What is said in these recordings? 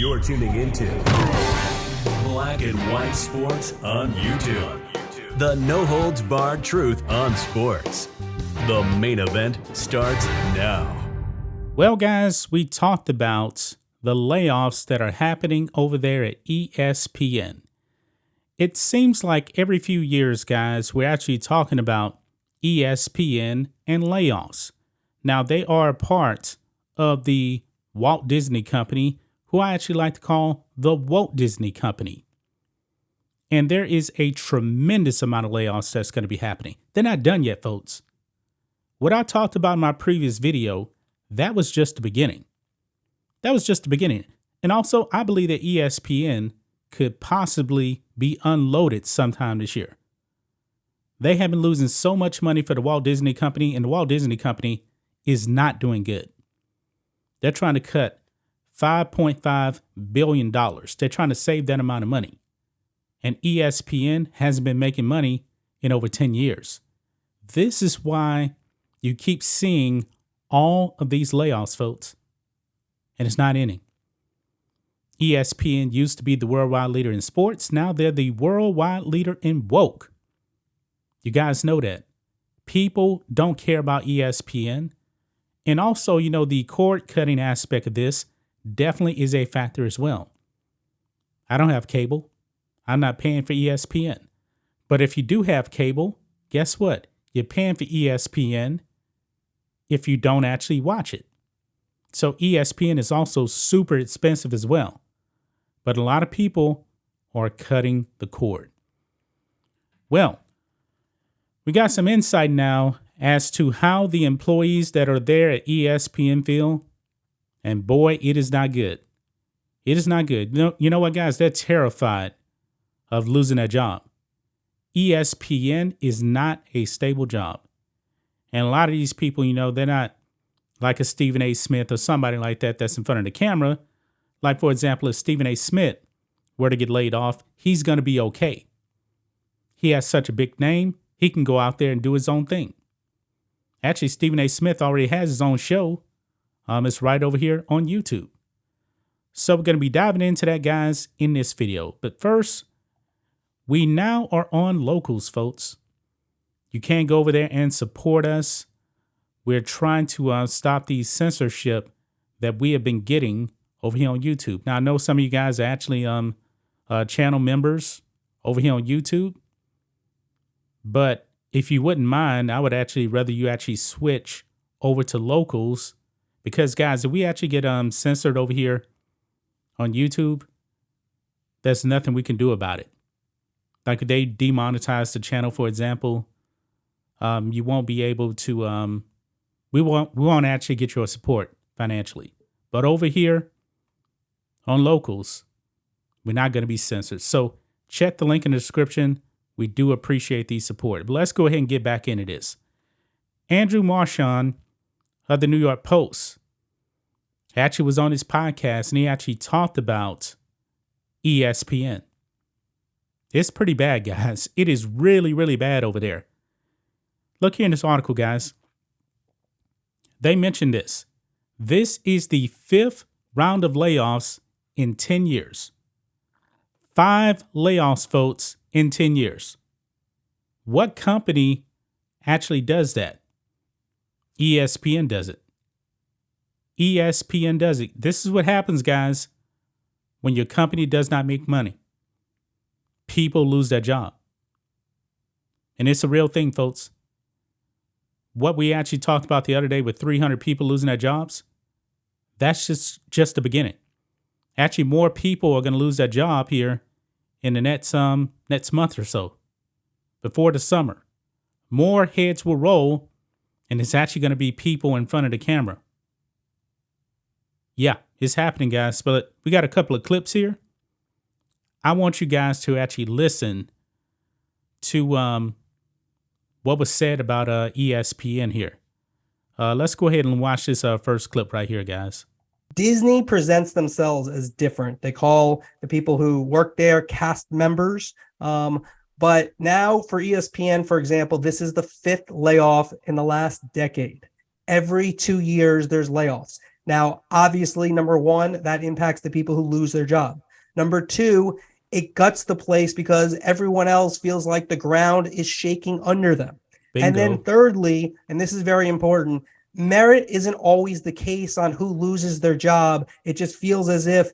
You're tuning into Black and White Sports on YouTube. The no-holds-barred truth on sports. The main event starts now. Well, guys, we talked about the layoffs that are happening over there at ESPN. It seems like every few years, guys, we're actually talking about ESPN and layoffs. Now, they are a part of the Walt Disney Company, who I actually like to call the Walt Disney Company. And there is a tremendous amount of layoffs that's going to be happening. They're not done yet, folks. What I talked about in my previous video, that was just the beginning. That was just the beginning. And also, I believe that ESPN could possibly be unloaded sometime this year. They have been losing so much money for the Walt Disney Company, and the Walt Disney Company is not doing good. They're trying to cut $5.5 billion. They're trying to save that amount of money. And ESPN hasn't been making money in over 10 years. This is why you keep seeing all of these layoffs, folks. And it's not ending. ESPN used to be the worldwide leader in sports. Now they're the worldwide leader in woke. You guys know that. People don't care about ESPN. And also, the cord cutting aspect of this definitely is a factor as well. I don't have cable. I'm not paying for ESPN. But if you do have cable, guess what? You're paying for ESPN if you don't actually watch it. So ESPN is also super expensive as well. But a lot of people are cutting the cord. Well, we got some insight now as to how the employees that are there at ESPN feel. And boy, it is not good. It is not good. You know what, guys? They're terrified of losing their job. ESPN is not a stable job. And a lot of these people, they're not like a Stephen A. Smith or somebody like that that's in front of the camera. Like, for example, if Stephen A. Smith were to get laid off, he's going to be okay. He has such a big name, he can go out there and do his own thing. Actually, Stephen A. Smith already has his own show. It's right over here on YouTube. So we're going to be diving into that, guys, in this video. But first, we now are on locals, folks. You can go over there and support us. We're trying to stop the censorship that we have been getting over here on YouTube. Now, I know some of you guys are actually channel members over here on YouTube. But if you wouldn't mind, I would actually rather you actually switch over to locals. Because, guys, if we actually get censored over here on YouTube, there's nothing we can do about it. Like if they demonetize the channel, for example, you won't be able to, we won't actually get your support financially. But over here on locals, we're not going to be censored. So check the link in the description. We do appreciate the support. But let's go ahead and get back into this. Andrew Marchand of the New York Post actually was on his podcast, and he actually talked about ESPN. It's pretty bad, guys. It is really, really bad over there. Look here in this article, guys. They mentioned this. This is the 5th round of layoffs in 10 years. 5 layoffs, folks, in 10 years. What company actually does that? ESPN does it. ESPN does it. This is what happens, guys, when your company does not make money. People lose their job. And it's a real thing, folks. What we actually talked about the other day with 300 people losing their jobs, that's just the beginning. Actually, more people are going to lose their job here in the next month or so, before the summer. More heads will roll, and it's actually going to be people in front of the camera. Yeah, it's happening, guys. But we got a couple of clips here. I want you guys to actually listen to what was said about ESPN here. Let's go ahead and watch this first clip right here, guys. Disney presents themselves as different. They call the people who work there cast members. But now for ESPN, for example, this is the 5th layoff in the last decade. Every 2 years, there's layoffs. Now, obviously, number one, that impacts the people who lose their job. Number two, it guts the place because everyone else feels like the ground is shaking under them. Bingo. And then thirdly, and this is very important, merit isn't always the case on who loses their job. It just feels as if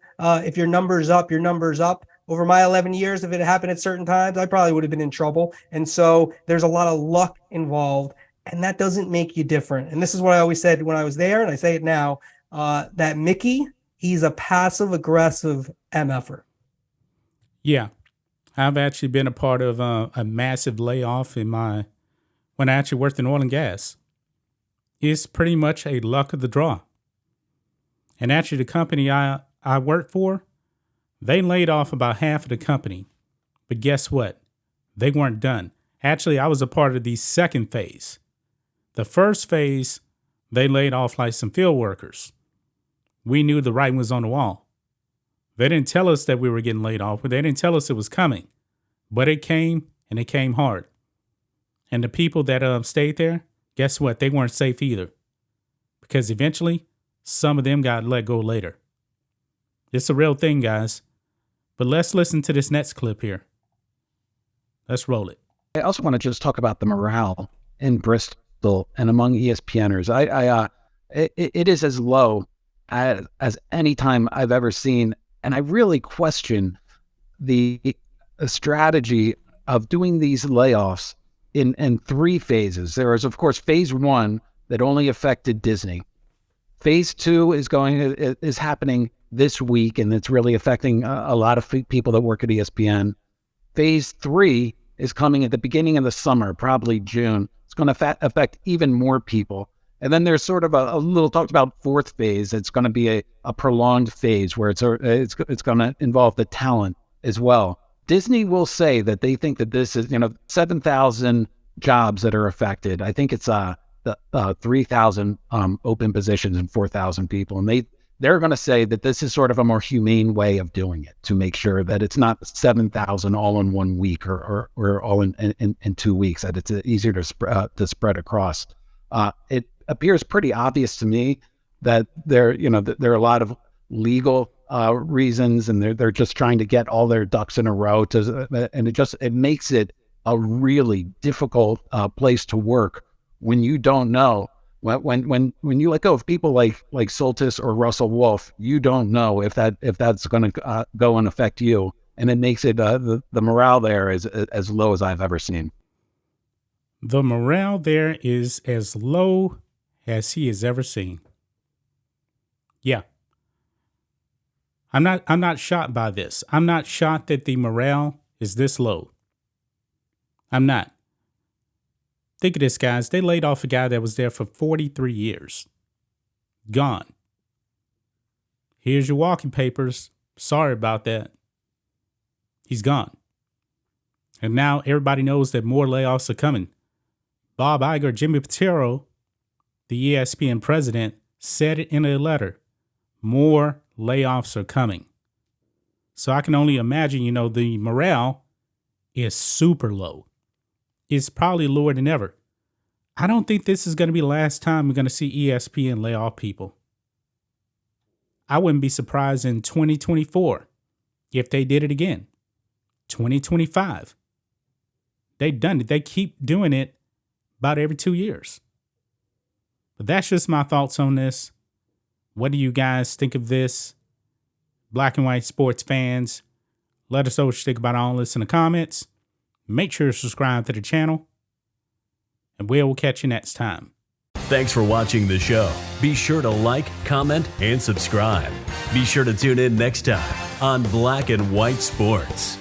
your number's up, your number's up. Over my 11 years, if it happened at certain times, I probably would have been in trouble. And so there's a lot of luck involved, and that doesn't make you different. And this is what I always said when I was there, and I say it now, that Mickey, he's a passive-aggressive MFer. Yeah. I've actually been a part of a massive layoff when I actually worked in oil and gas. It's pretty much a luck of the draw. And actually the company I worked for, they laid off about half of the company. But guess what? They weren't done. Actually, I was a part of the second phase. The first phase, they laid off like some field workers. We knew the writing was on the wall. They didn't tell us that we were getting laid off, but they didn't tell us it was coming. But it came, and it came hard. And the people that stayed there, guess what? They weren't safe either. Because eventually, some of them got let go later. It's a real thing, guys. But let's listen to this next clip here. Let's roll it. I also want to just talk about the morale in Bristol and among ESPNers. It is as low as any time I've ever seen. And I really question the strategy of doing these layoffs in three phases. There is, of course, phase one that only affected Disney. Phase two is happening this week, and it's really affecting a lot of people that work at ESPN. Phase three is coming at the beginning of the summer, probably June. It's going to affect even more people. And then there's sort of a little talked about fourth phase. It's going to be a prolonged phase where it's going to involve the talent as well. Disney will say that they think that this is 7,000 jobs that are affected. I think it's 3,000 open positions and 4,000 people, and they're going to say that this is sort of a more humane way of doing it to make sure that it's not 7,000 all in 1 week or all in 2 weeks. That it's easier to spread across. It appears pretty obvious to me that there are a lot of legal reasons, and they're just trying to get all their ducks in a row. And it makes it a really difficult place to work when you don't know. When you let go of people like Soltis or Russell Wolf, you don't know if that's going to go and affect you, and it makes it the morale there is as low as I've ever seen. The morale there is as low as he has ever seen. Yeah. I'm not shocked by this. I'm not shocked that the morale is this low. I'm not. Think of this, guys. They laid off a guy that was there for 43 years. Gone. Here's your walking papers. Sorry about that. He's gone. And now everybody knows that more layoffs are coming. Bob Iger, Jimmy Pitaro, the ESPN president, said it in a letter. More layoffs are coming. So I can only imagine, the morale is super low. It's probably lower than ever. I don't think this is going to be the last time we're going to see ESPN lay off people. I wouldn't be surprised in 2024 if they did it again. 2025. They've done it. They keep doing it about every 2 years. But that's just my thoughts on this. What do you guys think of this? Black and white sports fans, let us know what you think about all this in the comments. Make sure to subscribe to the channel, and we'll catch you next time. Thanks for watching the show. Be sure to like, comment, and subscribe. Be sure to tune in next time on Black and White Sports.